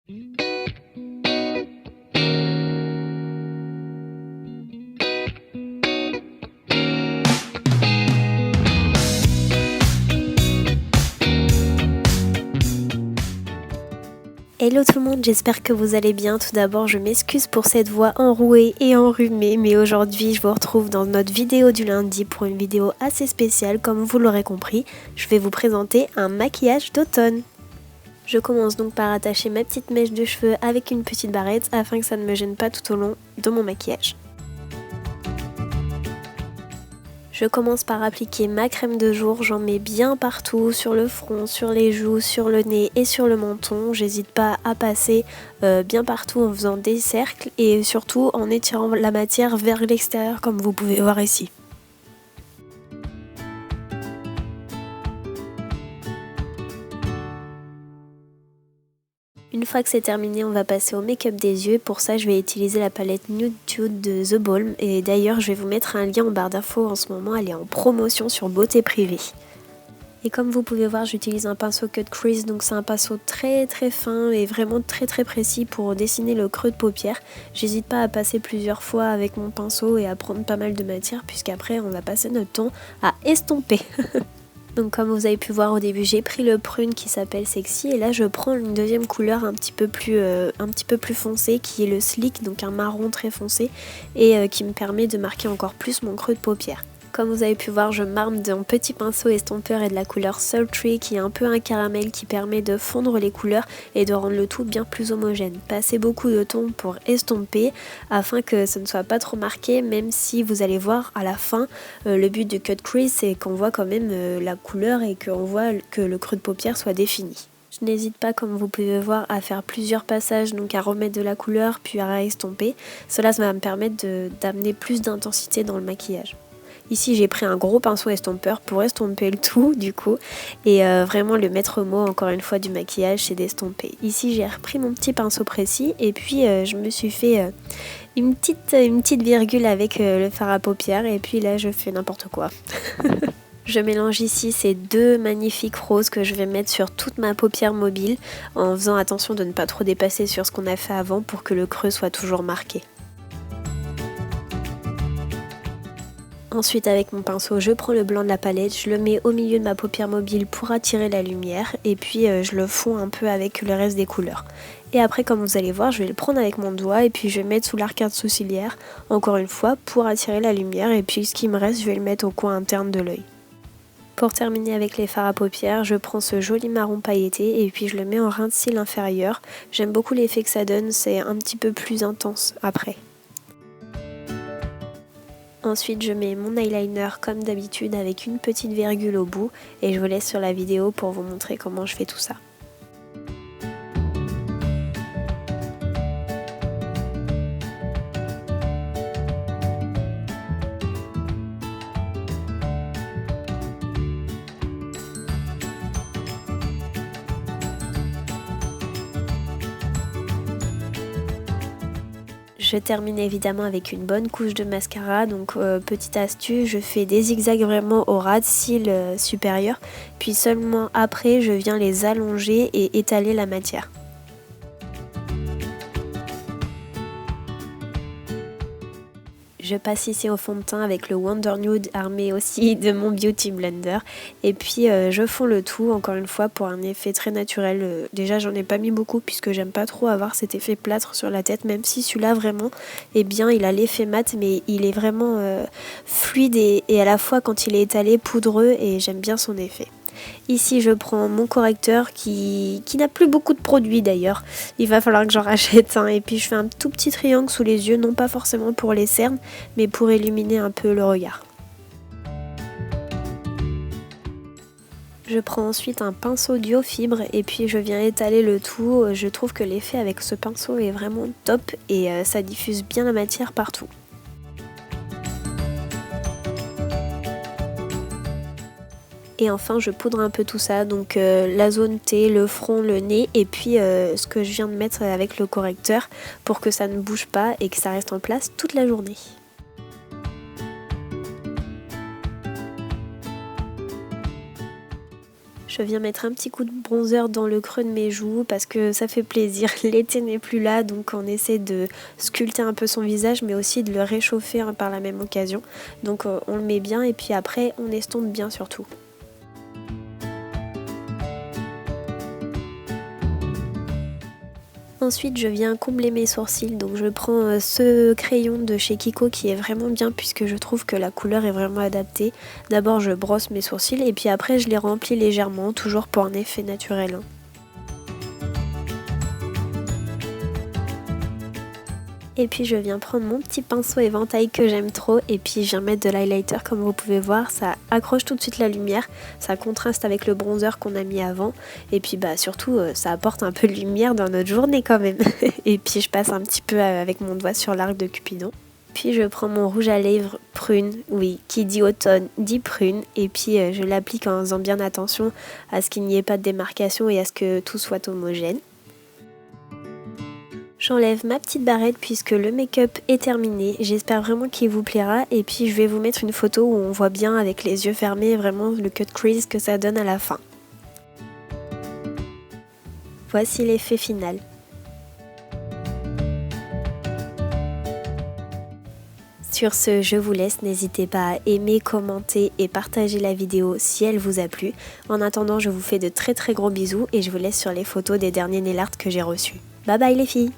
Hello tout le monde, j'espère que vous allez bien. Tout d'abord, je m'excuse pour cette voix enrouée et enrhumée, mais aujourd'hui, je vous retrouve dans notre vidéo du lundi pour une vidéo assez spéciale. Comme vous l'aurez compris, je vais vous présenter un maquillage d'automne. Je commence donc par attacher ma petite mèche de cheveux avec une petite barrette afin que ça ne me gêne pas tout au long de mon maquillage. Je commence par appliquer ma crème de jour, j'en mets bien partout, sur le front, sur les joues, sur le nez et sur le menton. J'hésite pas à passer bien partout en faisant des cercles et surtout en étirant la matière vers l'extérieur comme vous pouvez voir ici. Une fois que c'est terminé, on va passer au make-up des yeux. Pour ça, je vais utiliser la palette Nude Tude de The Balm. Et d'ailleurs, je vais vous mettre un lien en barre d'infos. En ce moment, elle est en promotion sur Beauté Privée. Et comme vous pouvez voir, j'utilise un pinceau cut crease. Donc c'est un pinceau très fin et vraiment très précis pour dessiner le creux de paupière. J'hésite pas à passer plusieurs fois avec mon pinceau et à prendre pas mal de matière, puisqu'après, on va passer notre temps à estomper. Donc comme vous avez pu voir au début, j'ai pris le prune qui s'appelle Sexy et là je prends une deuxième couleur un petit peu plus foncé qui est le Sleek, donc un marron très foncé et qui me permet de marquer encore plus mon creux de paupière. Comme vous avez pu voir, je m'arme d'un petit pinceau estompeur et de la couleur Sultry qui est un peu un caramel qui permet de fondre les couleurs et de rendre le tout bien plus homogène. Passez beaucoup de temps pour estomper afin que ce ne soit pas trop marqué, même si vous allez voir à la fin, le but du cut crease c'est qu'on voit quand même la couleur et qu'on voit que le creux de paupière soit défini. Je n'hésite pas, comme vous pouvez voir, à faire plusieurs passages, donc à remettre de la couleur puis à estomper. Cela ça va me permettre d'amener plus d'intensité dans le maquillage. Ici j'ai pris un gros pinceau estompeur pour estomper le tout du coup et vraiment le maître mot encore une fois du maquillage c'est d'estomper. Ici j'ai repris mon petit pinceau précis et puis je me suis fait une petite virgule avec le fard à paupières et puis là je fais n'importe quoi. Je mélange ici ces deux magnifiques roses que je vais mettre sur toute ma paupière mobile en faisant attention de ne pas trop dépasser sur ce qu'on a fait avant pour que le creux soit toujours marqué. Ensuite avec mon pinceau je prends le blanc de la palette, je le mets au milieu de ma paupière mobile pour attirer la lumière et puis je le fonds un peu avec le reste des couleurs. Et après comme vous allez voir je vais le prendre avec mon doigt et puis je vais le mettre sous l'arcade sourcilière encore une fois pour attirer la lumière et puis ce qui me reste je vais le mettre au coin interne de l'œil. Pour terminer avec les fards à paupières, je prends ce joli marron pailleté et puis je le mets en rin de cils inférieur. J'aime beaucoup l'effet que ça donne, c'est un petit peu plus intense après. Ensuite je mets mon eyeliner comme d'habitude avec une petite virgule au bout et je vous laisse sur la vidéo pour vous montrer comment je fais tout ça. Je termine évidemment avec une bonne couche de mascara, donc petite astuce, je fais des zigzags vraiment au ras de cils supérieur, puis seulement après je viens les allonger et étaler la matière. Je passe ici au fond de teint avec le Wonder Nude armé aussi de mon Beauty Blender et puis je fonds le tout encore une fois pour un effet très naturel. Déjà j'en ai pas mis beaucoup puisque j'aime pas trop avoir cet effet plâtre sur la tête, même si celui-là vraiment eh bien il a l'effet mat mais il est vraiment fluide et à la fois quand il est étalé poudreux et j'aime bien son effet. Ici je prends mon correcteur qui n'a plus beaucoup de produits d'ailleurs, il va falloir que j'en rachète un et puis je fais un tout petit triangle sous les yeux, non pas forcément pour les cernes mais pour illuminer un peu le regard. Je prends ensuite un pinceau duo fibre et puis je viens étaler le tout, je trouve que l'effet avec ce pinceau est vraiment top et ça diffuse bien la matière partout. Et enfin je poudre un peu tout ça, donc la zone T, le front, le nez et puis ce que je viens de mettre avec le correcteur pour que ça ne bouge pas et que ça reste en place toute la journée. Je viens mettre un petit coup de bronzer dans le creux de mes joues parce que ça fait plaisir. L'été n'est plus là, donc on essaie de sculpter un peu son visage, mais aussi de le réchauffer par la même occasion. Donc on le met bien et puis après on estompe bien surtout. Ensuite, je viens combler mes sourcils, donc je prends ce crayon de chez Kiko qui est vraiment bien puisque je trouve que la couleur est vraiment adaptée. D'abord, je brosse mes sourcils et puis après, je les remplis légèrement, toujours pour un effet naturel, hein. Et puis je viens prendre mon petit pinceau éventail que j'aime trop et puis je viens mettre de l'highlighter comme vous pouvez voir, ça accroche tout de suite la lumière, ça contraste avec le bronzer qu'on a mis avant et puis surtout ça apporte un peu de lumière dans notre journée quand même. Et puis je passe un petit peu avec mon doigt sur l'arc de Cupidon. Puis je prends mon rouge à lèvres prune, oui, qui dit automne dit prune, et puis je l'applique en faisant bien attention à ce qu'il n'y ait pas de démarcation et à ce que tout soit homogène. J'enlève ma petite barrette puisque le make-up est terminé, j'espère vraiment qu'il vous plaira et puis je vais vous mettre une photo où on voit bien avec les yeux fermés vraiment le cut crease que ça donne à la fin. Voici l'effet final. Sur ce, je vous laisse, n'hésitez pas à aimer, commenter et partager la vidéo si elle vous a plu. En attendant, je vous fais de très gros bisous et je vous laisse sur les photos des derniers nail art que j'ai reçus. Bye bye les filles!